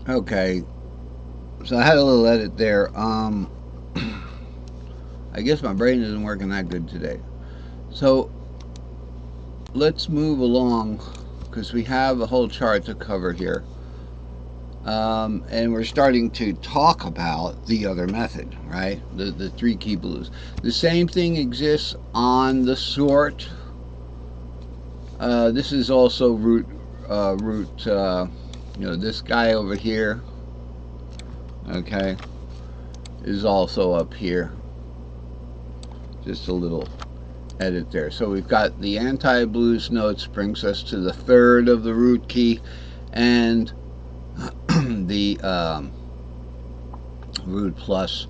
Okay, so I had a little edit there. I guess my brain isn't working that good today. So let's move along because we have a whole chart to cover here. And we're starting to talk about the other method, right? The three key blues. The same thing exists on the short. This is also root. This guy over here, okay, is also up here. Just a little edit there. So we've got the anti-blues notes brings us to the third of the root key, and the root plus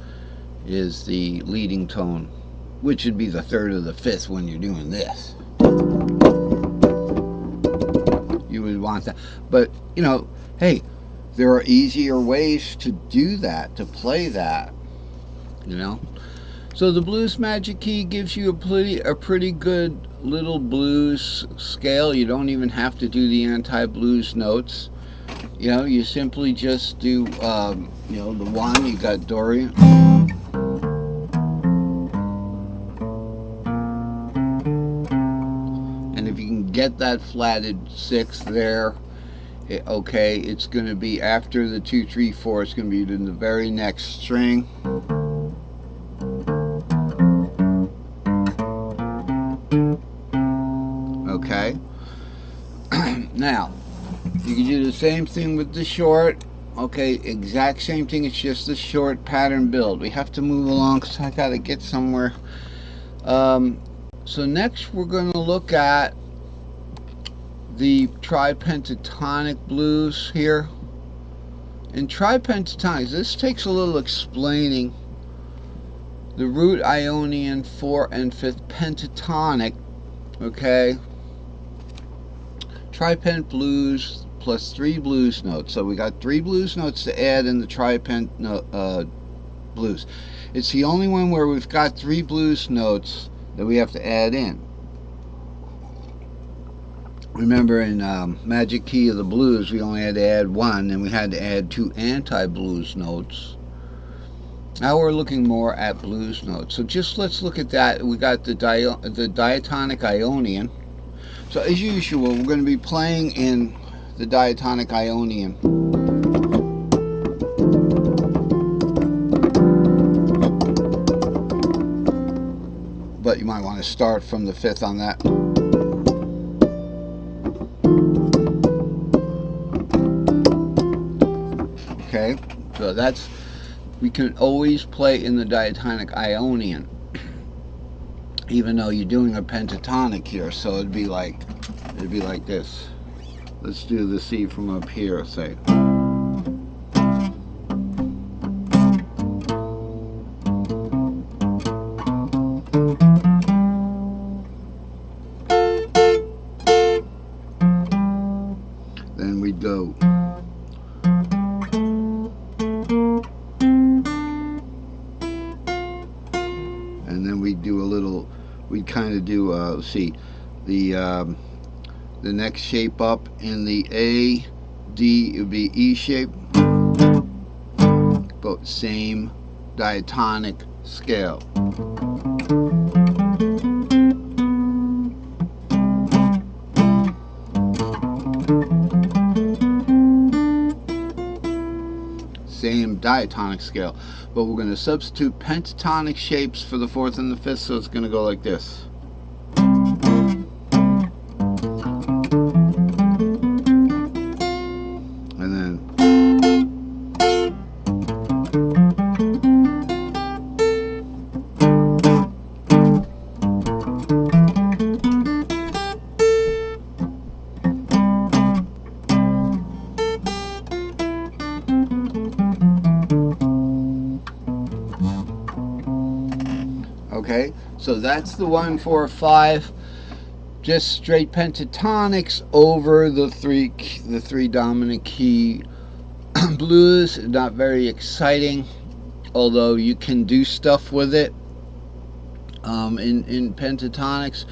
is the leading tone, which would be the third of the fifth when you're doing this. You would want that. But, hey, there are easier ways to do that, to play that, you know. So the blues magic key gives you a pretty good little blues scale. You don't even have to do the anti-blues notes. You simply just do, the one, you got Dorian. And if you can get that flatted sixth there, okay, it's going to be after the 2, 3, 4, it's going to be in the very next string. Okay. Now, you can do the same thing with the short. Okay, exact same thing. It's just the short pattern build. We have to move along because I got to get somewhere. So next we're going to look at the tripentatonic blues here. In tripentatonics, this takes a little explaining. The root Ionian 4 and 5th pentatonic, okay, tripent blues plus 3 blues notes. So we got 3 blues notes to add in the tripent blues. It's the only one where we've got 3 blues notes that we have to add in. Remember in Magic Key of the Blues, we only had to add 1, and we had to add 2 anti-blues notes. Now we're looking more at blues notes. So just let's look at that. We got the diatonic Ionian. So as usual, we're going to be playing in the diatonic Ionian. But you might want to start from the 5th on that. Okay, so we can always play in the diatonic Ionian, even though you're doing a pentatonic here. So it'd be like this. Let's do the C from up here, say. Then we'd go. And then we'd do a little, we'd kind of do, let's see, the next shape up in the A, D, it would be E shape, but same diatonic scale. Same diatonic scale, but we're going to substitute pentatonic shapes for the 4th and the 5th, so it's going to go like this. And then okay, so that's the 1, 4, 5. Just straight pentatonics over the three dominant key blues. Not very exciting, although you can do stuff with it in pentatonics,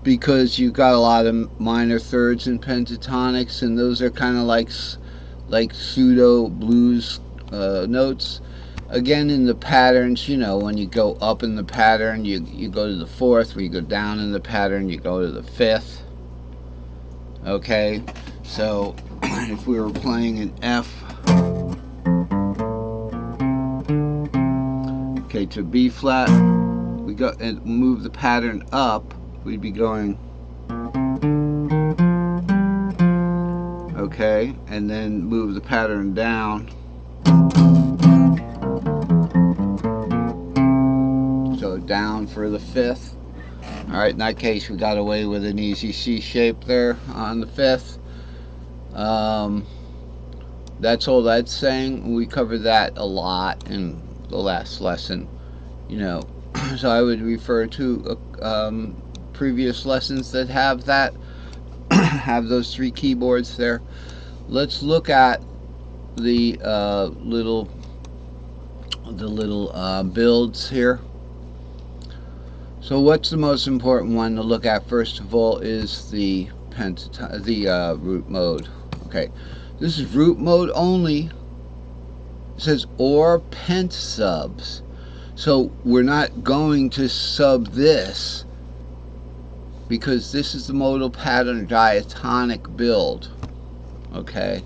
because you've got a lot of minor thirds in pentatonics, and those are kind of like like pseudo blues notes. Again, in the patterns, you know, when you go up in the pattern, you go to the 4th. When you go down in the pattern, you go to the 5th. Okay, so if we were playing an F, okay, to B flat, we go and move the pattern up, we'd be going, okay, and then move the pattern down. So down for the 5th. Alright, in that case we got away with an easy C shape there on the 5th. That's all that's saying. We covered that a lot in the last lesson, you know. So I would refer to previous lessons that have that, have those 3 keyboards there. Let's look at the little builds here. So what's the most important one to look at first of all is the root mode. Okay, this is root mode only. It says or pent subs. So we're not going to sub this because this is the modal pattern diatonic build. Okay,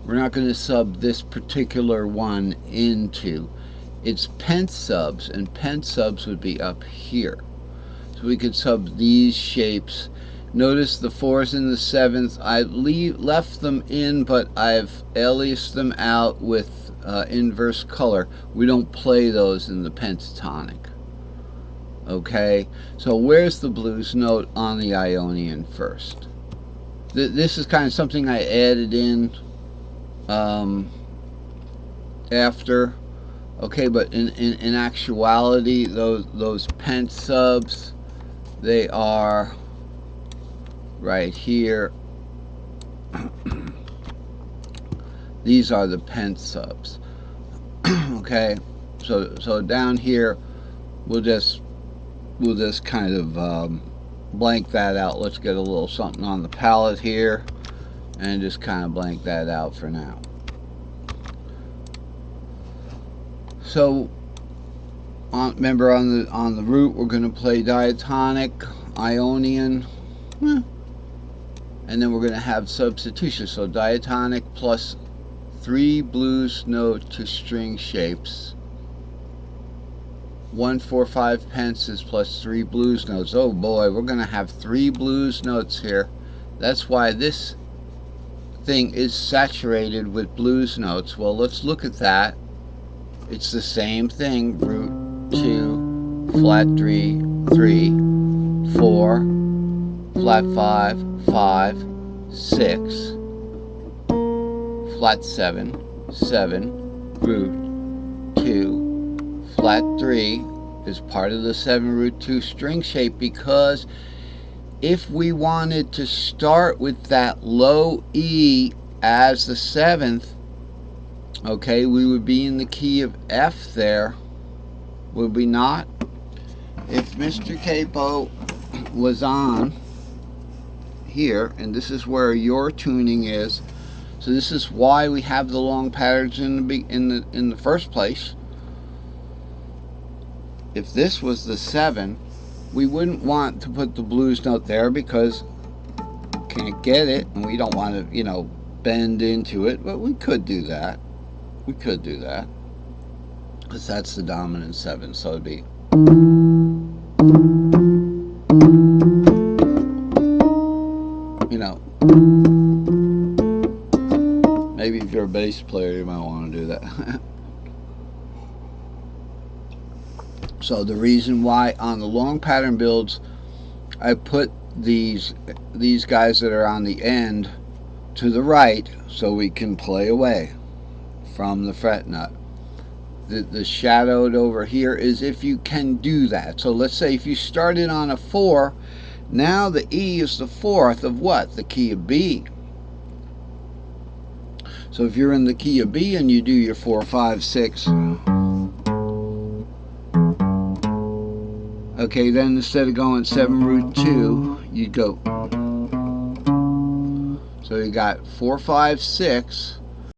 we're not going to sub this particular one into. It's pent subs, and pent subs would be up here. So we could sub these shapes. Notice the 4th and the 7th. I left them in, but I've aliased them out with inverse color. We don't play those in the pentatonic. Okay, so where's the blues note on the Ionian first? This is kind of something I added in after. Okay, but in actuality, those pent subs, they are right here. These are the pent subs. Okay, so down here, we'll just kind of blank that out. Let's get a little something on the palette here, and just kind of blank that out for now. So, remember on the root, we're going to play diatonic, Ionian, and then we're going to have substitution. So diatonic plus 3 blues note to string shapes. 1, 4, 5 pences plus 3 blues notes. Oh boy, we're going to have 3 blues notes here. That's why this thing is saturated with blues notes. Well, let's look at that. It's the same thing. Root 2, flat 3, 3, 4, flat 5, 5, 6, flat 7, 7, root 2, flat 3 is part of the 7 root 2 string shape, because if we wanted to start with that low E as the 7th, okay, we would be in the key of F there, would we not? If Mr. Capo was on here, and this is where your tuning is, so this is why we have the long patterns in the first place. If this was the 7, we wouldn't want to put the blues note there because we can't get it, and we don't want to, you know, bend into it, but we could do that. We could do that, because that's the dominant 7, so it'd be, you know, maybe if you're a bass player you might want to do that. So the reason why on the long pattern builds I put these guys that are on the end to the right so we can play away from the fret nut. The shadowed over here is if you can do that. So let's say if you started on a 4, now the E is the 4th of what? The key of B. So if you're in the key of B and you do your 4, 5, 6, okay, then instead of going 7 root 2, you'd go, so you got 4, 5, 6,